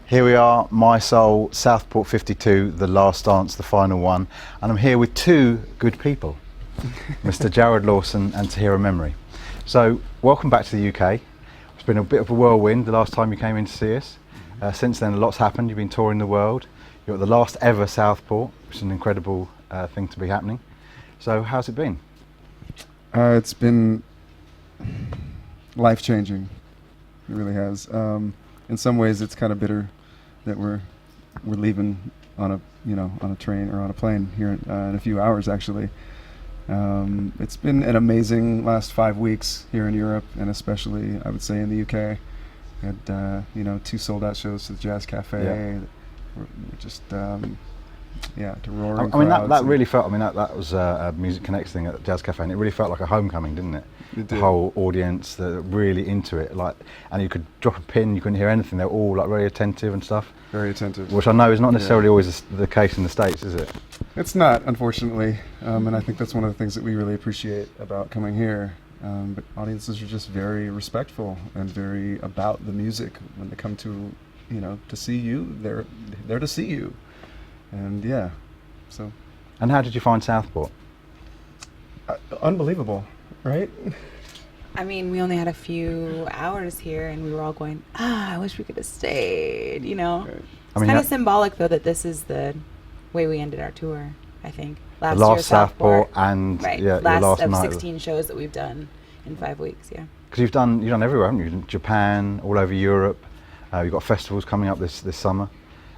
Here we are, Mi-Soul, Southport 52, the last dance, the final one, and I'm here with two good people, Mr. Jarrod Lawson and Tahirah Memory. So, welcome back to the UK. It's been a bit of a whirlwind the last time you came in to see us. Since then, a lot's happened. You've been touring the world. You're at the last ever Southport, which is an incredible thing to be happening. So, how's it been? It's been life-changing. It really has. In some ways, it's kind of bitter that we're leaving on a train or on a plane here in a few hours. Actually, it's been an amazing last 5 weeks here in Europe, and especially I would say in the UK. We had 2 sold-out shows to the Jazz Cafe. Yeah. We're just to roaring I mean, crowds. that really felt. I mean, that was a Music Connects thing at the Jazz Cafe, and it really felt like a homecoming, didn't it? It did. The whole audience, they're really into it. Like, and you could drop a pin, you couldn't hear anything. They're all like very attentive and stuff. Very attentive. Which I know is not necessarily always the case in the States, is it? It's not, unfortunately, and I think that's one of the things that we really appreciate about coming here. But audiences are just very respectful and very about the music. When they come to see you, they're there to see you. And yeah, so. And how did you find Southport? Unbelievable, right? I mean, we only had a few hours here, and we were all going, I wish we could have stayed, Right. I It's mean, kind of symbolic, though, that this is the way we ended our tour, I think. The Last last year, Southport and right. your last last of night. 16 shows that we've done in 5 weeks, yeah. Because you've done everywhere, haven't you? Japan, all over Europe. You've got festivals coming up this summer.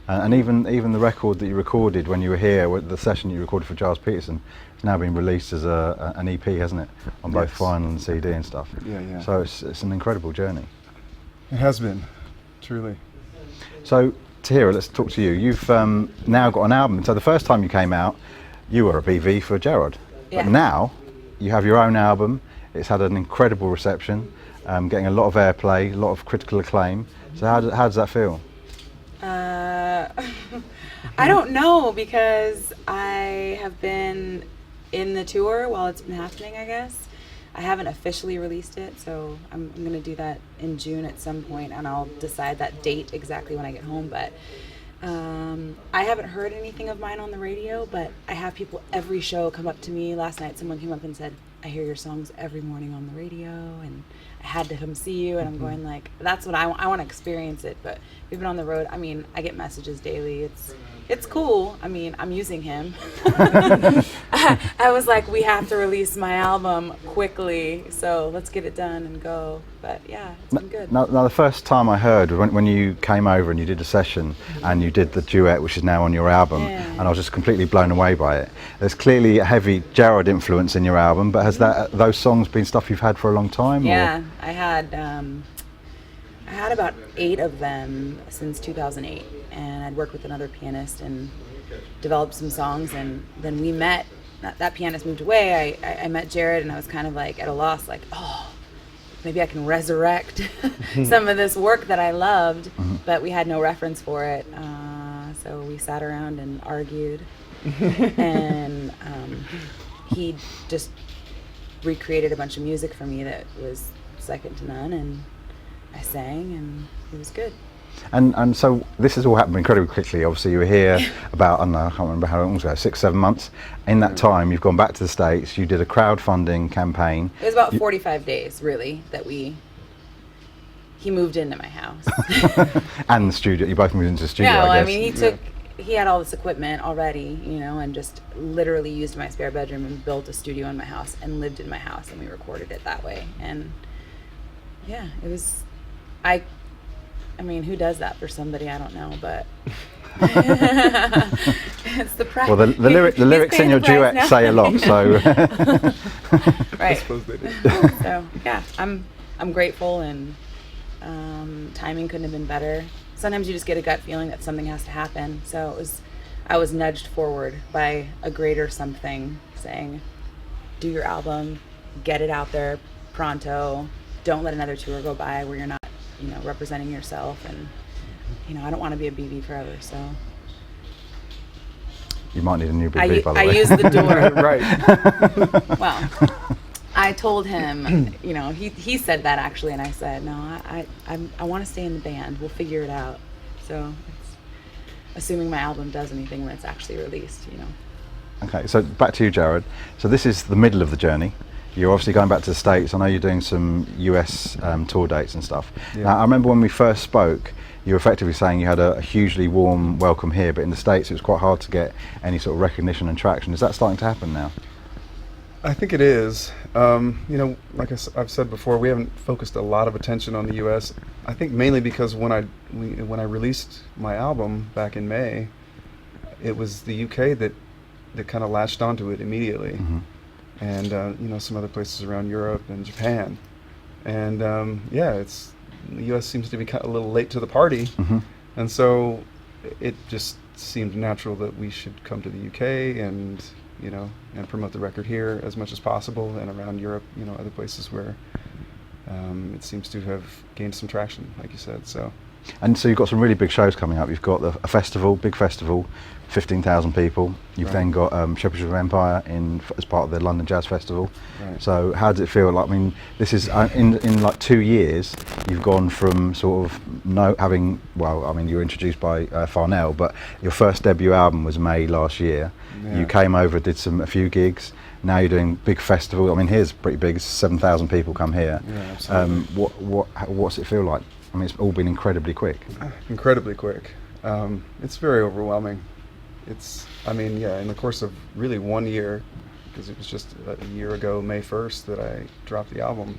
And even the record that you recorded when you were here, the session you recorded for Giles Peterson, it's now been released as an EP, hasn't it? On both Yes. vinyl and CD and stuff. Yeah. So it's an incredible journey. It has been, truly. So Tahirah, let's talk to you. You've now got an album. So the first time you came out, you were a BV for Jarrod. Yeah. But now you have your own album. It's had an incredible reception, getting a lot of airplay, a lot of critical acclaim. So how does that feel? I don't know, because I have been in the tour while it's been happening, I guess. I haven't officially released it, so I'm going to do that in June at some point, and I'll decide that date exactly when I get home. But I haven't heard anything of mine on the radio, but I have people every show come up to me. Last night someone came up and said, I hear your songs every morning on the radio, and I had to come see you. And I'm going like, that's what I want to experience it. But we've been on the road. I mean, I get messages daily. It's cool. I mean, I'm using him. I was like, we have to release my album quickly, so let's get it done and go. But yeah, it's been good. Now, the first time I heard when you came over and you did a session and you did the duet, which is now on your album, and I was just completely blown away by it. There's clearly a heavy Jarrod influence in your album, but has those songs been stuff you've had for a long time? Yeah, I had about 8 of them since 2008, and I'd worked with another pianist and developed some songs, and then we met. That pianist moved away. I met Jarrod, and I was kind of like at a loss, like, maybe I can resurrect some of this work that I loved, but we had no reference for it. So we sat around and argued, and he just recreated a bunch of music for me that was second to none, and I sang, and it was good. And so this has all happened incredibly quickly. Obviously you were here about, I don't know, I can't remember how long ago, 6-7 months. In that time you've gone back to the States, you did a crowdfunding campaign. It was about 45 days really that he moved into my house. And the studio, you both moved into the studio, Yeah, well, I I guess. mean, he had all this equipment already, and just literally used my spare bedroom and built a studio in my house and lived in my house, and we recorded it that way. And yeah, it was, I mean, who does that for somebody? I don't know, but it's the price. Well, the lyrics in your duet now. say a lot, so. Right. I suppose they did. So yeah, I'm grateful, and timing couldn't have been better. Sometimes you just get a gut feeling that something has to happen. So I was nudged forward by a greater something saying, do your album, get it out there pronto. Don't let another tour go by where you're not, representing yourself. And, I don't want to be a BB forever, so. You might need a new BB, by the way. I use the door. Right. Well, I told him, he said that actually, and I said, no, I want to stay in the band. We'll figure it out. So it's assuming my album does anything when it's actually released, you know. Okay, so back to you, Jarrod. So this is the middle of the journey. You're obviously going back to the States. I know you're doing some US tour dates and stuff. Yeah. Now, I remember when we first spoke, you were effectively saying you had a hugely warm welcome here, but in the States it was quite hard to get any sort of recognition and traction. Is that starting to happen now? I think it is. You know, like I've said before, we haven't focused a lot of attention on the U.S. I think mainly because when I released my album back in May, it was the U.K. that kind of latched onto it immediately, Mm-hmm. and you know, some other places around Europe and Japan, and yeah, the U.S. seems to be a little late to the party, Mm-hmm. and so it just seemed natural that we should come to the UK and, you know, and promote the record here as much as possible, and around Europe, you know, other places where it seems to have gained some traction, like you said. So. And so you've got some really big shows coming up. You've got a festival, big festival, 15,000 people. You've Right. then got Shepherd's of Empire as part of the London Jazz Festival. Right. So how does it feel? Like, I mean, this is in like 2 years, you've gone from sort of having. Well, I mean, you were introduced by Farnell, but your first debut album was May last year. Yeah. You came over, did a few gigs. Now you're doing big festival. I mean, here's pretty big. 7,000 people come here. Yeah, absolutely. What's it feel like? I mean, it's all been incredibly quick. Incredibly quick. It's very overwhelming. I mean, yeah, in the course of really 1 year, because it was just a year ago, May 1st, that I dropped the album.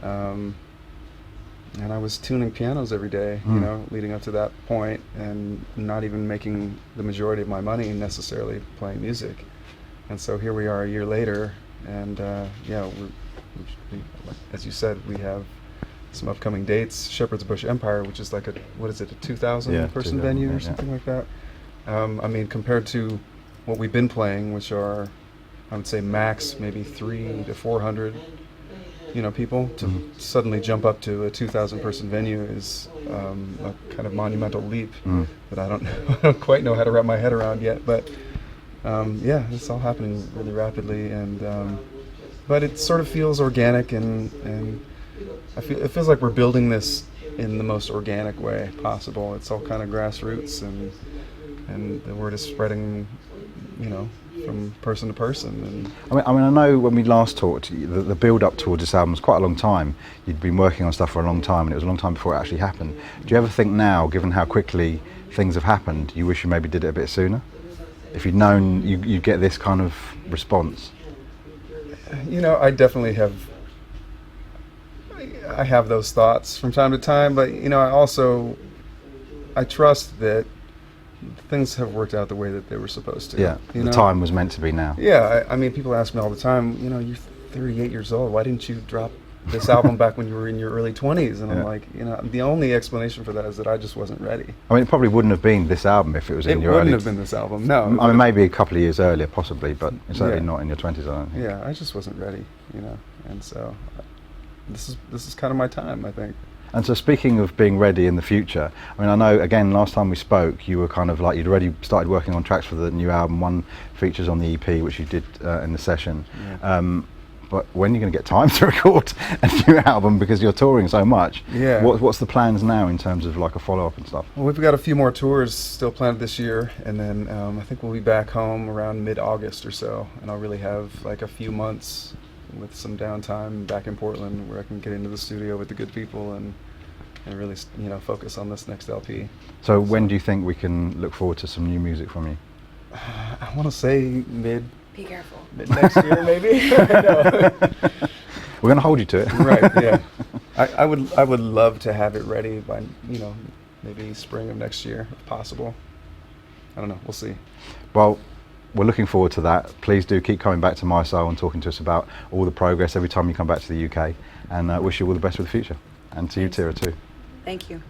And I was tuning pianos every day, you know, leading up to that point, and not even making the majority of my money necessarily playing music. And so here we are a year later, and yeah, we, as you said, we have some upcoming dates. Shepherd's Bush Empire, which is like a 2,000 person venue or something like that. I mean, compared to what we've been playing, which are, I would say, max maybe 300 to 400, you know, people, to suddenly jump up to a 2,000 person venue is a kind of monumental leap that I don't quite know how to wrap my head around yet. But yeah, it's all happening really rapidly, and but it sort of feels organic, and it feels like we're building this in the most organic way possible. It's all kind of grassroots, and the word is spreading, you know, from person to person. And I mean, I know when we last talked, the build-up towards this album was quite a long time. You'd been working on stuff for a long time, and it was a long time before it actually happened. Do you ever think now, given how quickly things have happened, you wish you maybe did it a bit sooner? If you'd known you'd get this kind of response? You know, I definitely have. I have those thoughts from time to time, but you know, I trust that things have worked out the way that they were supposed to. Yeah, you the know? time was meant to be now. Yeah, I mean, people ask me all the time, you know, you're 38 years old, why didn't you drop this album back when you were in your early 20s? And I'm like, you know, the only explanation for that is that I just wasn't ready. I mean, it probably wouldn't have been this album if it was in your early... It wouldn't have been this album, no. I mean, maybe a couple of years earlier, possibly, but certainly Yeah. not in your 20s, I don't think. Yeah, I just wasn't ready, you know, and so this is kind of my time, I think. And so speaking of being ready in the future, I mean, I know, again, last time we spoke, you were kind of like, you'd already started working on tracks for the new album. One features on the EP, which you did in the session. Yeah. But when are you going to get time to record a new album, because you're touring so much? Yeah. What's the plans now in terms of like a follow-up and stuff? Well, we've got a few more tours still planned this year, and then I think we'll be back home around mid-August or so, and I'll really have like a few months with some downtime back in Portland where I can get into the studio with the good people and really, you know, focus on this next LP. So when do you think we can look forward to some new music from you? I want to say mid Be careful. next year, maybe. No. We're going to hold you to it. Right. Yeah. I would love to have it ready by, you know, maybe spring of next year if possible. I don't know. We'll see. Well, we're looking forward to that. Please do keep coming back to Mi-Soul and talking to us about all the progress every time you come back to the UK, and wish you all the best for the future. And to you, Tahirah, too. Thank you.